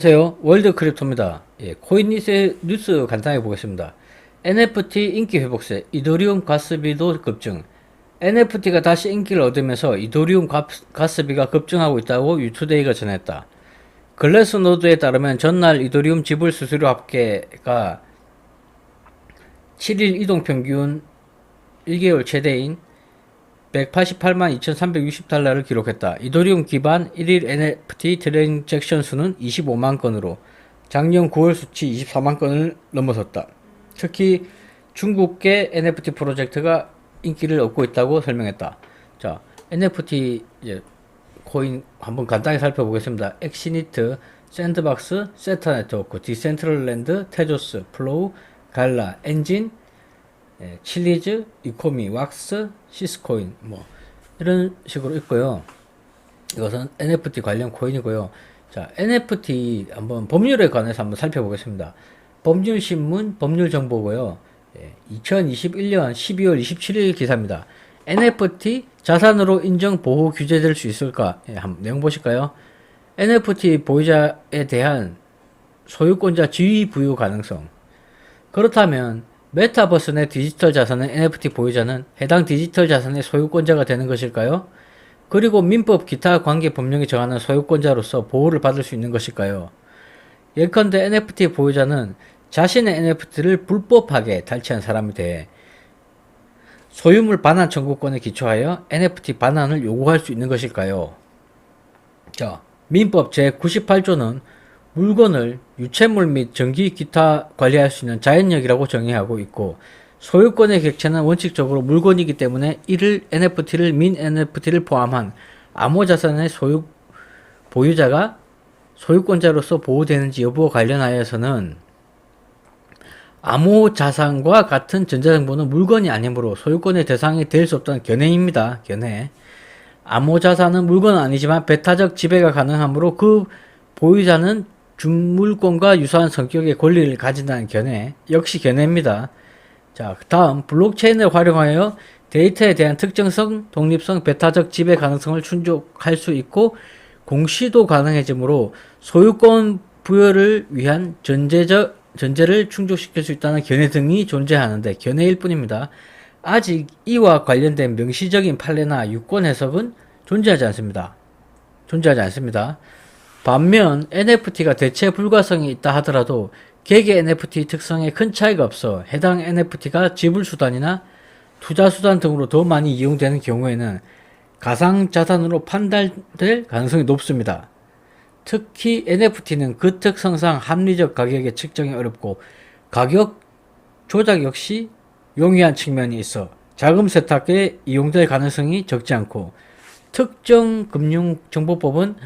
안녕하세요. 월드 크립토입니다. 코인 뉴스 간단하게 보겠습니다. NFT 인기 회복세, 이더리움 가스비도 급증. NFT가 다시 인기를 얻으면서 이더리움 가스비가 급증하고 있다고 유투데이가 전했다. 글래스노드에 따르면 전날 이더리움 지불 수수료 합계가 7일 이동평균 1개월 최대인 188만 2,360달러를 기록했다. 이더리움 기반 1일 NFT 트랜잭션 수는 25만 건으로 작년 9월 수치 24만 건을 넘어섰다. 특히 중국계 NFT 프로젝트가 인기를 얻고 있다고 설명했다. 자, NFT 코인 한번 간단히 살펴보겠습니다. 엑시니트, 샌드박스, 세타 네트워크, 디센트럴랜드, 테조스, 플로우, 갈라, 엔진, 칠리즈, 이코미, 왁스, 시스코인 이런 식으로 있고요. 이것은 NFT 관련 코인이고요. 자, NFT 한번 법률에 관해서 한번 살펴보겠습니다. 법률신문 법률정보고요. 2021년 12월 27일 기사입니다. NFT 자산으로 인정 보호 규제될 수 있을까? 한번 내용 보실까요? NFT 보유자에 대한 소유권자 지위 부여 가능성. 그렇다면 메타버스 내 디지털 자산의 NFT 보유자는 해당 디지털 자산의 소유권자가 되는 것일까요? 그리고 민법 기타 관계 법령이 정하는 소유권자로서 보호를 받을 수 있는 것일까요? 예컨대 NFT 보유자는 자신의 NFT를 불법하게 탈취한 사람에 대해 소유물 반환 청구권에 기초하여 NFT 반환을 요구할 수 있는 것일까요? 자, 민법 제98조는 물건을 유체물 및 전기 기타 관리할 수 있는 자연력이라고 정의하고 있고, 소유권의 객체는 원칙적으로 물건이기 때문에 이를 NFT를 민 NFT를 포함한 암호자산의 보유자가 소유권자로서 보호되는지 여부와 관련하여서는 암호자산과 같은 전자정보는 물건이 아니므로 소유권의 대상이 될 수 없다는 견해입니다. 견해. 암호자산은 물건은 아니지만 배타적 지배가 가능하므로 그 보유자는 중물권과 유사한 성격의 권리를 가진다는 견해, 역시 견해입니다. 자, 다음 블록체인을 활용하여 데이터에 대한 특정성, 독립성, 배타적 지배 가능성을 충족할 수 있고 공시도 가능해지므로 소유권 부여를 위한 전제를 충족시킬 수 있다는 견해 등이 존재하는데 견해일 뿐입니다. 아직 이와 관련된 명시적인 판례나 유권 해석은 존재하지 않습니다. 반면 NFT가 대체 불가성이 있다 하더라도 개개 NFT 특성에 큰 차이가 없어 해당 NFT가 지불수단이나 투자수단 등으로 더 많이 이용되는 경우에는 가상자산으로 판단될 가능성이 높습니다. 특히 NFT는 그 특성상 합리적 가격의 측정이 어렵고 가격 조작 역시 용이한 측면이 있어 자금 세탁에 이용될 가능성이 적지 않고, 특정 금융정보법은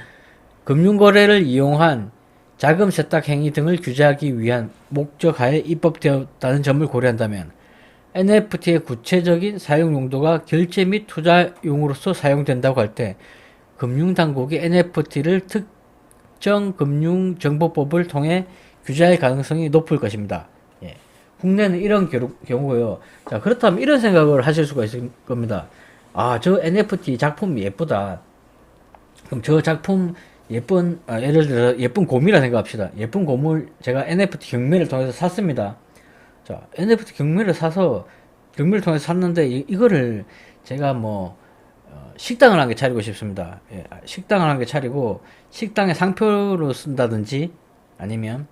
금융거래를 이용한 자금 세탁 행위 등을 규제하기 위한 목적하에 입법되었다는 점을 고려한다면 NFT의 구체적인 사용 용도가 결제 및 투자용으로서 사용된다고 할 때 금융당국이 NFT를 특정 금융정보법을 통해 규제할 가능성이 높을 것입니다. 국내는 이런 경우고요. 자, 그렇다면 이런 생각을 하실 수가 있을 겁니다. 아, 저 NFT 작품이 예쁘다. 그럼 저 작품 예를 들어 예쁜 곰이라 생각합시다. 예쁜 곰을 제가 NFT 경매를 통해서 샀습니다. 자, NFT 경매를 통해서 샀는데 이거를 제가 식당을 한 개 차리고 싶습니다. 식당을 한 개 차리고 식당에 상표로 쓴다든지 아니면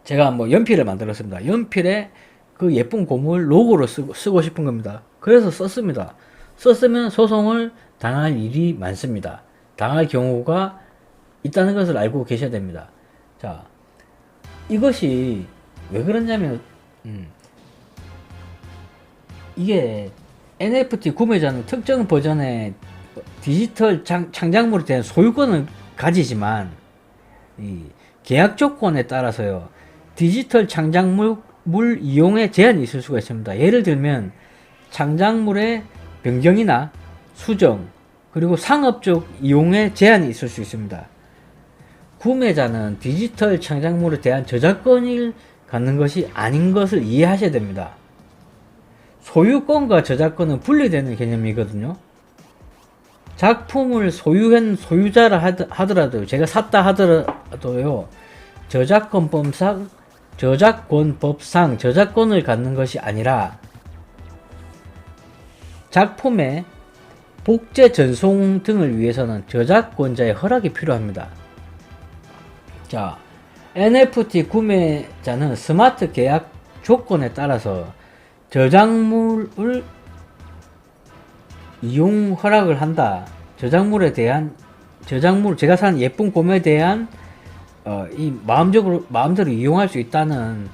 제가 연필을 만들었습니다. 연필에 그 예쁜 곰을 로고로 쓰고 싶은 겁니다. 그래서 썼습니다. 썼으면 소송을 당할 일이 많습니다. 당할 경우가 있다는 것을 알고 계셔야 됩니다. 자, 이것이 왜 그러냐면 이게 NFT 구매자는 특정 버전의 디지털 창작물에 대한 소유권을 가지지만 이 계약 조건에 따라서요, 디지털 창작물 이용에 제한이 있을 수가 있습니다. 예를 들면 창작물의 변경이나 수정, 그리고 상업적 이용에 제한이 있을 수 있습니다. 구매자는 디지털 창작물에 대한 저작권을 갖는 것이 아닌 것을 이해하셔야 됩니다. 소유권과 저작권은 분리되는 개념이거든요. 작품을 소유한 소유자라 하더라도 제가 샀다 하더라도요. 저작권법상 저작권을 갖는 것이 아니라 작품의 복제 전송 등을 위해서는 저작권자의 허락이 필요합니다. 자, NFT 구매자는 스마트 계약 조건에 따라서 저작물을 이용 허락을 한다. 저작물에 대한 제가 산 예쁜 곰에 대한 이 마음대로 이용할 수 있다는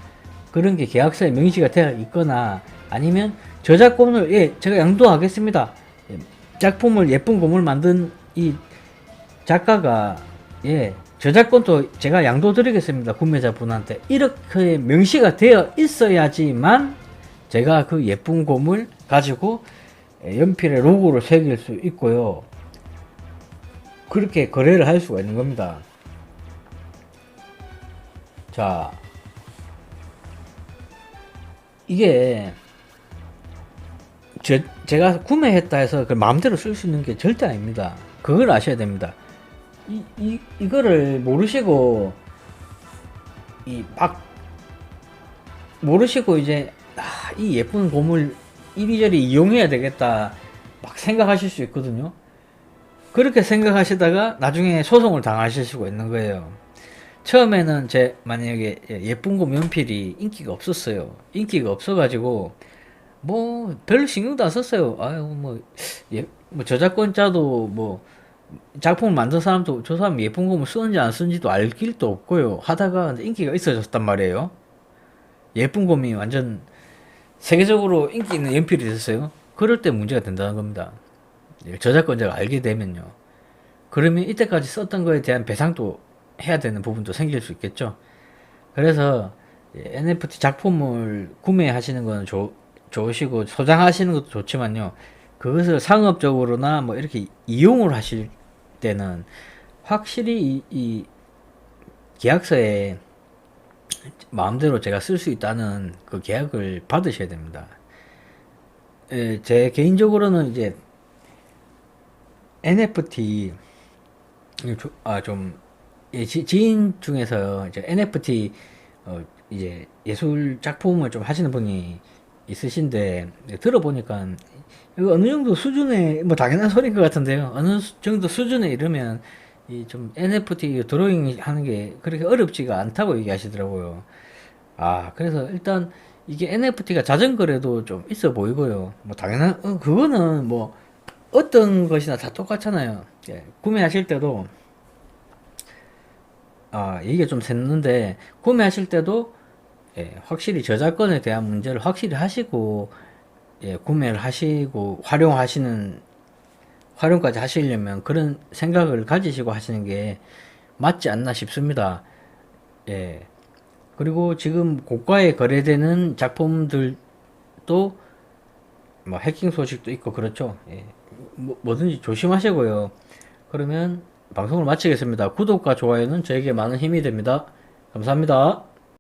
그런 게 계약서에 명시가 되어 있거나 아니면 저작권을 제가 양도하겠습니다. 작품을 예쁜 곰을 만든 이 작가가 저작권도 제가 양도드리겠습니다. 구매자분한테 이렇게 명시가 되어 있어야지만 제가 그 예쁜 곰을 가지고 연필에 로고를 새길 수 있고요. 그렇게 거래를 할 수가 있는 겁니다. 자, 이게 제가 구매했다 해서 그 마음대로 쓸 수 있는 게 절대 아닙니다. 그걸 아셔야 됩니다. 이거를 모르시고 모르시고 이제 이 예쁜 곰을 이리저리 이용해야 되겠다 막 생각하실 수 있거든요. 그렇게 생각하시다가 나중에 소송을 당하실 수가 있는 거예요. 처음에는 만약에 예쁜 곰 연필이 인기가 없었어요. 인기가 없어가지고 뭐 별로 신경도 안 썼어요. 아유 뭐 저작권자도 뭐 작품을 만든 사람도 저 사람 예쁜 곰을 쓰는지 안 쓰는지도 알 길도 없고요. 하다가 인기가 있어졌단 말이에요. 예쁜 곰이 완전 세계적으로 인기 있는 연필이 됐어요. 그럴 때 문제가 된다는 겁니다. 저작권자가 알게 되면요. 그러면 이때까지 썼던 거에 대한 배상도 해야 되는 부분도 생길 수 있겠죠. 그래서 NFT 작품을 구매하시는 건 좋으시고 소장하시는 것도 좋지만요. 그것을 상업적으로나 뭐 이렇게 이용을 하실 때는 확실히 이 계약서에 마음대로 제가 쓸 수 있다는 그 계약을 받으셔야 됩니다. 제 개인적으로는 이제 NFT 지인 중에서 이제 NFT 이제 예술 작품을 좀 하시는 분이 있으신데 들어보니까 이거 어느 정도 수준의 뭐 당연한 소리인 것 같은데요. 어느 정도 수준에 이르면 이 좀 NFT 드로잉 하는 게 그렇게 어렵지가 않다고 얘기하시더라고요. 그래서 일단 이게 NFT가 자전거래도 좀 있어 보이고요. 뭐 당연한 그거는 뭐 어떤 것이나 다 똑같잖아요. 구매하실 때도 이게 좀 샜는데 구매하실 때도 확실히 저작권에 대한 문제를 확실히 하시고 구매를 하시고 활용까지 하시려면 그런 생각을 가지시고 하시는 게 맞지 않나 싶습니다. 그리고 지금 고가에 거래되는 작품들도 뭐 해킹 소식도 있고 그렇죠. 뭐든지 조심하시고요. 그러면 방송을 마치겠습니다. 구독과 좋아요는 저에게 많은 힘이 됩니다. 감사합니다.